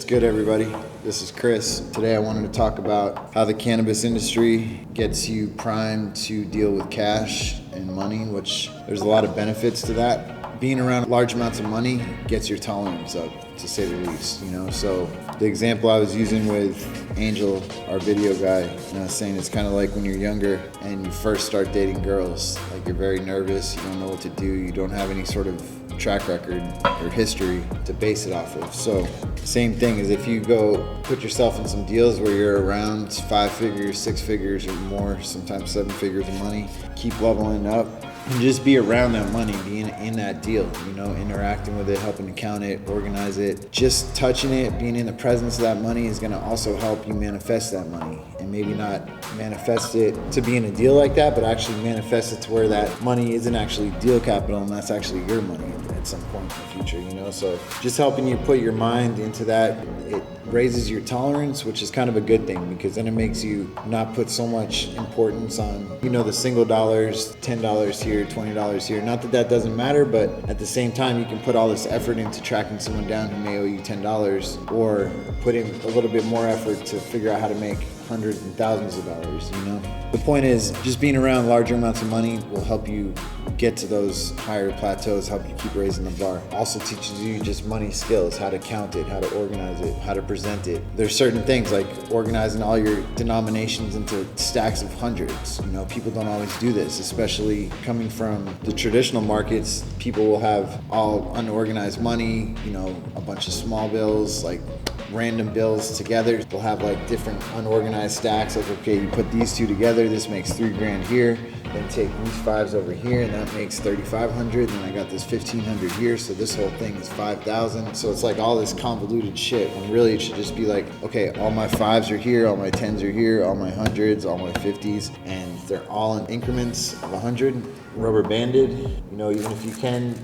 good, everybody? This is Chris. Today I wanted to talk about how the cannabis industry gets you primed to deal with cash and money, which there's a lot of benefits to that. Being around large amounts of money gets your tolerance up, to say the least, So the example I was using with Angel, our video guy, saying it's kind of like when you're younger and you first start dating girls. Like, you're very nervous, you don't know what to do, you don't have any sort of track record or history to base it off of. So same thing as if you go put yourself in some deals where you're around 5 figures, 6 figures or more, sometimes 7 figures of money, keep leveling up and just be around that money, being in that deal, interacting with it, helping to count it, organize it, just touching it, being in the presence of that money is going to also help you manifest that money. And maybe not manifest it to be in a deal like that, but actually manifest it to where that money isn't actually deal capital and that's actually your money at some point in the future, So just helping you put your mind into that, it raises your tolerance, which is kind of a good thing, because then it makes you not put so much importance on, the single dollars, $10 here, $20 here. Not that that doesn't matter, but at the same time, you can put all this effort into tracking someone down who may owe you $10, or put in a little bit more effort to figure out how to make hundreds and thousands of dollars, The point is, just being around larger amounts of money will help you get to those higher plateaus, help you keep raising the bar. Also teaches you just money skills, how to count it, how to organize it, how to present it. There's certain things like organizing all your denominations into stacks of hundreds. People don't always do this, especially coming from the traditional markets. People will have all unorganized money, a bunch of small bills, like random bills together. They'll have like different unorganized stacks. Like, okay, you put these two together, this makes $3,000 here. Then take these fives over here, and that makes $3,500. Then I got this $1,500 here, so this whole thing is $5,000. So it's like all this convoluted shit. When really it should just be like, okay, all my fives are here, all my tens are here, all my hundreds, all my 50s, and they're all in increments of 100, rubber banded. Even if you can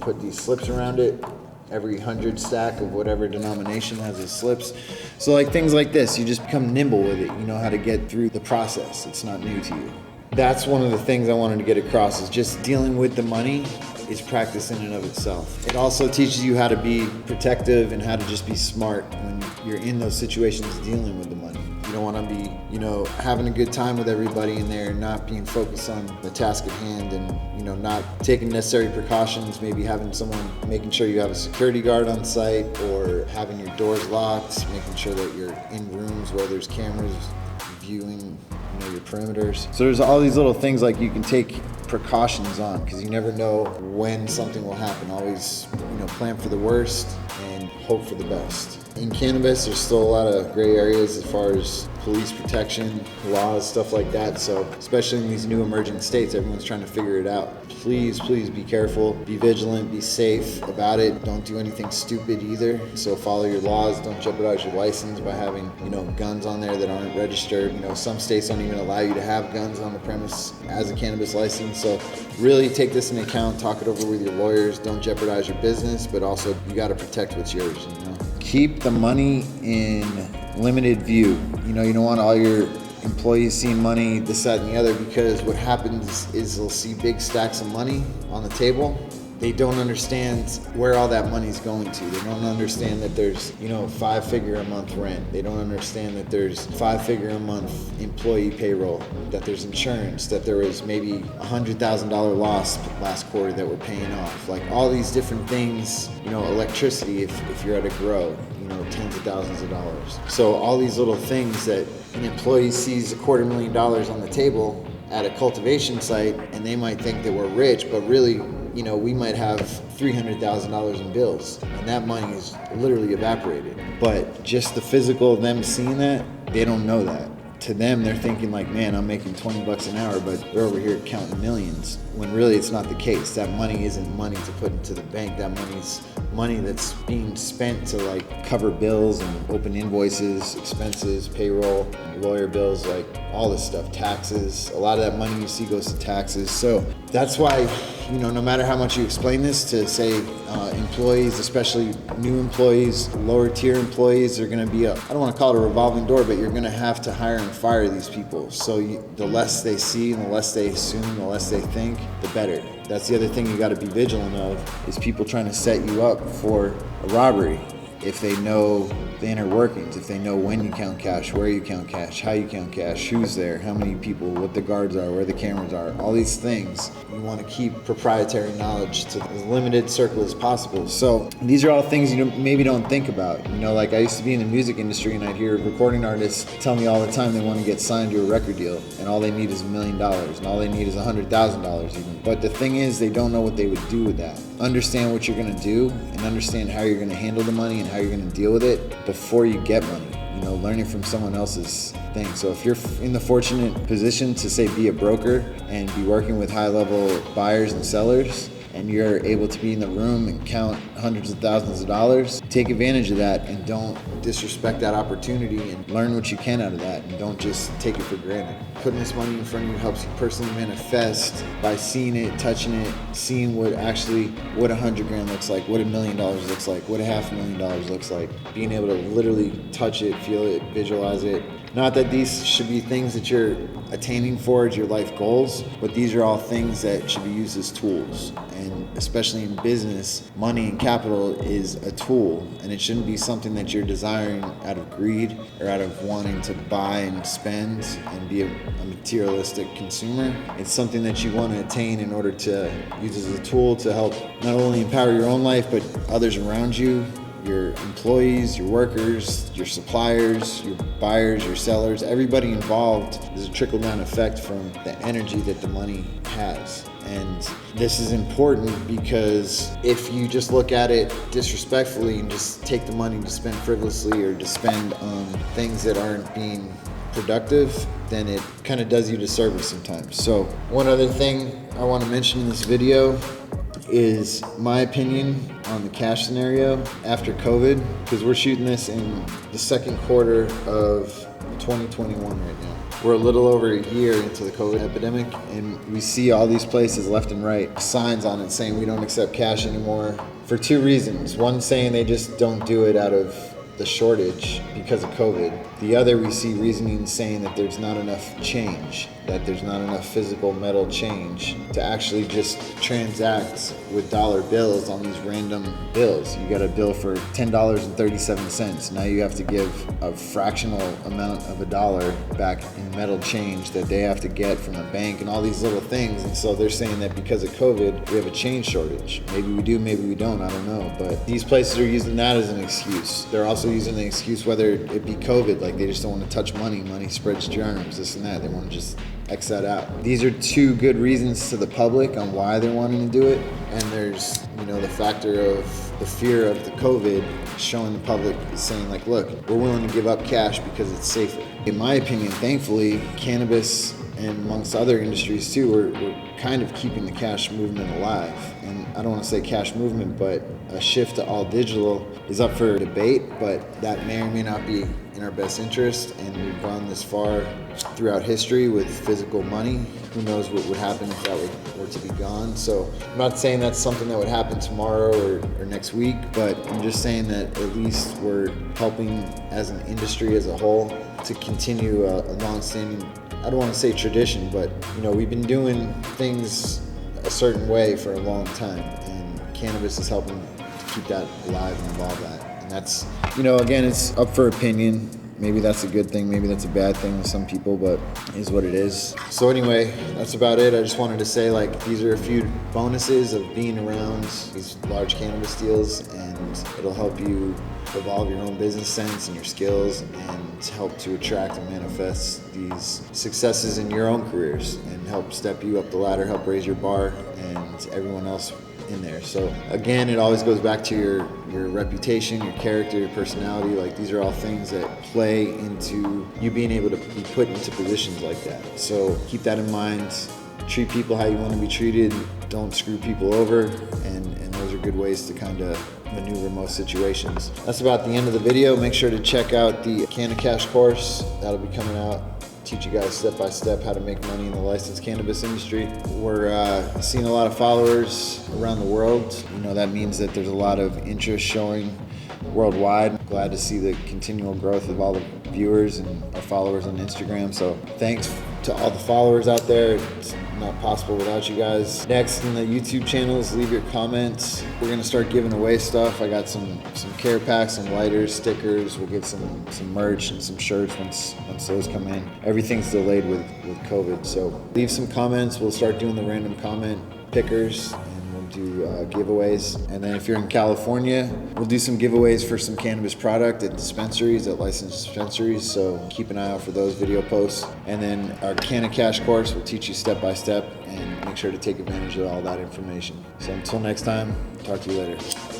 put these slips around it. Every 100 stack of whatever denomination has its slips. So like things like this, you just become nimble with it. You know how to get through the process. It's not new to you. That's one of the things I wanted to get across, is just dealing with the money is practice in and of itself. It also teaches you how to be protective and how to just be smart when you're in those situations dealing with the money. You don't want to be, having a good time with everybody in there and not being focused on the task at hand, and, not taking necessary precautions, maybe having someone, making sure you have a security guard on site, or having your doors locked, making sure that you're in rooms where there's cameras viewing, your perimeters. So there's all these little things like you can take precautions on, because you never know when something will happen. Always, plan for the worst and hope for the best. In cannabis, there's still a lot of gray areas as far as police protection, laws, stuff like that. So especially in these new emerging states, everyone's trying to figure it out. Please be careful, be vigilant, be safe about it. Don't do anything stupid either. So follow your laws. Don't jeopardize your license by having, guns on there that aren't registered. Some states don't even allow you to have guns on the premise as a cannabis license. So really take this into account, talk it over with your lawyers. Don't jeopardize your business, but also you got to protect what's yours, Keep the money in limited view. You don't want all your employees seeing money, this, that, and the other, because what happens is they'll see big stacks of money on the table. They don't understand where all that money's going to. They don't understand that there's, 5-figure a month rent. They don't understand that there's 5-figure a month employee payroll, that there's insurance, that there was maybe $100,000 loss last quarter that we're paying off. Like all these different things, electricity if you're at a grow, tens of thousands of dollars. So all these little things that an employee sees $250,000 on the table at a cultivation site, and they might think that we're rich, but really, we might have $300,000 in bills, and that money is literally evaporated. But just the physical of them seeing that, they don't know that. To them, they're thinking like, man, I'm making $20 an hour, but they're over here counting millions, when really it's not the case. That money isn't money to put into the bank. That money's money that's being spent to like cover bills and open invoices, expenses, payroll, lawyer bills, like all this stuff, taxes. A lot of that money you see goes to taxes. So that's why, no matter how much you explain this to, say, employees, especially new employees, lower tier employees, are going to be I don't want to call it a revolving door, but you're going to have to hire and fire these people. So the less they see and the less they assume, the less they think, the better. That's the other thing you got to be vigilant of, is people trying to set you up for a robbery. if they know the inner workings, if they know when you count cash, where you count cash, how you count cash, who's there, how many people, what the guards are, where the cameras are, all these things. You want to keep proprietary knowledge to as limited circle as possible. So these are all things you maybe don't think about. Like I used to be in the music industry, and I'd hear recording artists tell me all the time they want to get signed to a record deal, and all they need is $1 million, and all they need is $100,000 even. But the thing is, they don't know what they would do with that. Understand what you're going to do, and understand how you're going to handle the money and how you're going to deal with it before you get money. Learning from someone else's thing. So if you're in the fortunate position to say be a broker and be working with high-level buyers and sellers, and you're able to be in the room and count hundreds of thousands of dollars, take advantage of that and don't disrespect that opportunity, and learn what you can out of that, and don't just take it for granted. Putting this money in front of you helps you personally manifest by seeing it, touching it, seeing what 100 grand looks like, what $1 million looks like, what $500,000 looks like, being able to literally touch it, feel it, visualize it. Not that these should be things that you're attaining for as your life goals, but these are all things that should be used as tools. And especially in business, money and capital is a tool, and it shouldn't be something that you're desiring out of greed or out of wanting to buy and spend and be a materialistic consumer. It's something that you want to attain in order to use as a tool to help not only empower your own life, but others around you, your employees, your workers, your suppliers, your buyers, your sellers. Everybody involved. There's a trickle-down effect from the energy that the money has. And this is important because if you just look at it disrespectfully and just take the money to spend frivolously or to spend on things that aren't being productive, then it kind of does you disservice sometimes. So one other thing I want to mention in this video is my opinion on the cash scenario after COVID, because we're shooting this in the second quarter of 2021 right now. We're a little over a year into the COVID epidemic, and we see all these places left and right, signs on it saying we don't accept cash anymore for two reasons. One, saying they just don't do it out of the shortage because of COVID. The other, we see reasoning saying that there's not enough change, that there's not enough physical metal change to actually just transact with dollar bills on these random bills. You got a bill for $10.37. Now you have to give a fractional amount of a dollar back in metal change that they have to get from a bank and all these little things. And so they're saying that because of COVID, we have a change shortage. Maybe we do, maybe we don't, I don't know. But these places are using that as an excuse. They're also using the excuse whether it be COVID, like they just don't want to touch money. Money spreads germs, this and that. They want to just X that out. These are two good reasons to the public on why they're wanting to do it. And there's, the factor of the fear of the COVID showing the public, saying like, look, we're willing to give up cash because it's safer. In my opinion, thankfully, cannabis and amongst other industries too, we're kind of keeping the cash movement alive. And I don't want to say cash movement, but a shift to all digital is up for debate, but that may or may not be in our best interest. And we've gone this far throughout history with physical money. Who knows what would happen if that were to be gone. So I'm not saying that's something that would happen tomorrow or next week, but I'm just saying that at least we're helping as an industry as a whole to continue a long-standing, I don't want to say tradition, but we've been doing things a certain way for a long time, and cannabis is helping to keep that alive and evolve that. And that's, again, it's up for opinion. Maybe that's a good thing, maybe that's a bad thing to some people, but it is what it is. So anyway, that's about it. I just wanted to say, these are a few bonuses of being around these large cannabis deals, and it'll help you evolve your own business sense and your skills, and help to attract and manifest these successes in your own careers, and help step you up the ladder, help raise your bar, and everyone else in there. So again, it always goes back to your reputation, your character, your personality. These are all things that play into you being able to be put into positions like that. So keep that in mind. Treat people how you want to be treated. Don't screw people over, and those are good ways to kind of maneuver most situations. That's about the end of the video. Make sure to check out the Cannabis course. That'll be coming out. Teach you guys step by step how to make money in the licensed cannabis industry. We're seeing a lot of followers around the world. That means that there's a lot of interest showing worldwide. Glad to see the continual growth of all the viewers and our followers on Instagram. So thanks to all the followers out there. It's not possible without you guys. Next in the YouTube channels, leave your comments. We're gonna start giving away stuff. I got some care packs, some lighters, stickers. We'll get some merch and some shirts once those come in. Everything's delayed with COVID, so leave some comments. We'll start doing the random comment pickers, and we'll do giveaways. And then if you're in California, we'll do some giveaways for some cannabis product at dispensaries, at licensed dispensaries, so keep an eye out for those video posts. And then our Canna Cash course will teach you step by step, and make sure to take advantage of all that information. So until next time, talk to you later.